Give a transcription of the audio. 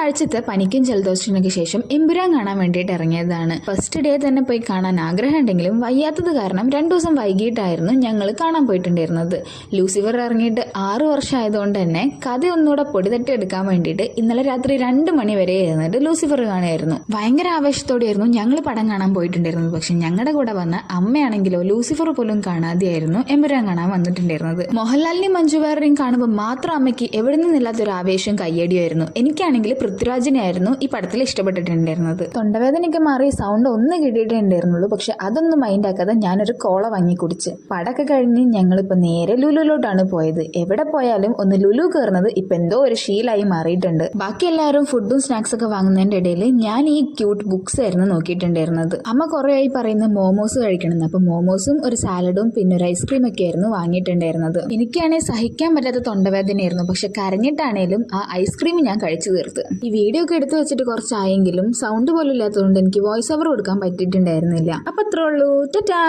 ഒരാഴ്ചത്തെ പനിക്കും ജലദോഷത്തിനൊക്കെ ശേഷം എമ്പുരാൻ കാണാൻ വേണ്ടിയിട്ട് ഇറങ്ങിയതാണ്. ഫസ്റ്റ് ഡേ തന്നെ പോയി കാണാൻ ആഗ്രഹം ഉണ്ടെങ്കിലും വയ്യാത്തത് കാരണം 2 ദിവസം വൈകിട്ടായിരുന്നു ഞങ്ങൾ കാണാൻ പോയിട്ടുണ്ടായിരുന്നത്. ലൂസിഫർ ഇറങ്ങിയിട്ട് 6 വർഷം ആയതുകൊണ്ട് തന്നെ കഥ ഒന്നുകൂടെ പൊടിതട്ടി എടുക്കാൻ വേണ്ടിയിട്ട് ഇന്നലെ രാത്രി 2 മണി വരെ ഇരുന്നിട്ട് ലൂസിഫർ കാണുമായിരുന്നു. ഭയങ്കര ആവേശത്തോടെയായിരുന്നു ഞങ്ങൾ പടം കാണാൻ പോയിട്ടുണ്ടായിരുന്നത്. പക്ഷെ ഞങ്ങളുടെ കൂടെ വന്ന അമ്മയാണെങ്കിലോ ലൂസിഫർ പോലും കാണാതെയായിരുന്നു എമ്പുരാൻ കാണാൻ വന്നിട്ടുണ്ടായിരുന്നത്. മോഹൻലാലിനെയും മഞ്ജു വാര്യരെയും കാണുമ്പോൾ മാത്രം അമ്മയ്ക്ക് എവിടെ നിന്നില്ലാത്തൊരു ആവേശവും കയ്യടിയായിരുന്നു. എനിക്കാണെങ്കിൽ പൃഥ്വിരാജിനായിരുന്നു ഈ പടത്തിൽ ഇഷ്ടപ്പെട്ടിട്ടുണ്ടായിരുന്നത്. തൊണ്ടവേദനയൊക്കെ മാറി സൗണ്ട് ഒന്ന് കിട്ടിയിട്ടുണ്ടായിരുന്നുള്ളൂ. പക്ഷെ അതൊന്നും മൈൻഡ് ആക്കാതെ ഞാനൊരു കോള വാങ്ങി കുടിച്ച് പടമൊക്കെ കഴിഞ്ഞ് ഞങ്ങളിപ്പോ നേരെ ലുലുലോട്ടാണ് പോയത്. എവിടെ പോയാലും ഒന്ന് ലുലു കയറുന്നത് ഇപ്പൊ എന്തോ ഒരു ശീലായി മാറിയിട്ടുണ്ട്. ബാക്കി എല്ലാവരും ഫുഡും സ്നാക്സ് ഒക്കെ വാങ്ങുന്നതിന്റെ ഇടയിൽ ഞാൻ ഈ ക്യൂട്ട് ബുക്സ് ആയിരുന്നു നോക്കിയിട്ടുണ്ടായിരുന്നത്. അമ്മ കുറെ ആയി പറയുന്നത് മോമോസ് കഴിക്കണമെന്ന്. അപ്പൊ മോമോസും ഒരു സാലഡും പിന്നെ ഒരു ഐസ്ക്രീം ഒക്കെ ആയിരുന്നു വാങ്ങിയിട്ടുണ്ടായിരുന്നത്. എനിക്കാണെങ്കിൽ സഹിക്കാൻ പറ്റാത്ത തൊണ്ടവേദനയായിരുന്നു. പക്ഷെ കരഞ്ഞിട്ടാണേലും ആ ഐസ്ക്രീം ഞാൻ കഴിച്ചു തീർത്ത്. ഈ വീഡിയോ ഒക്കെ എടുത്തു വെച്ചിട്ട് കുറച്ചായെങ്കിലും സൗണ്ട് പോലും ഇല്ലാത്തതുകൊണ്ട് എനിക്ക് വോയിസ് ഓവർ കൊടുക്കാൻ പറ്റിയിട്ടുണ്ടായിരുന്നില്ല. അപ്പൊ അത്രേ ഉള്ളൂ. ടാറ്റാ.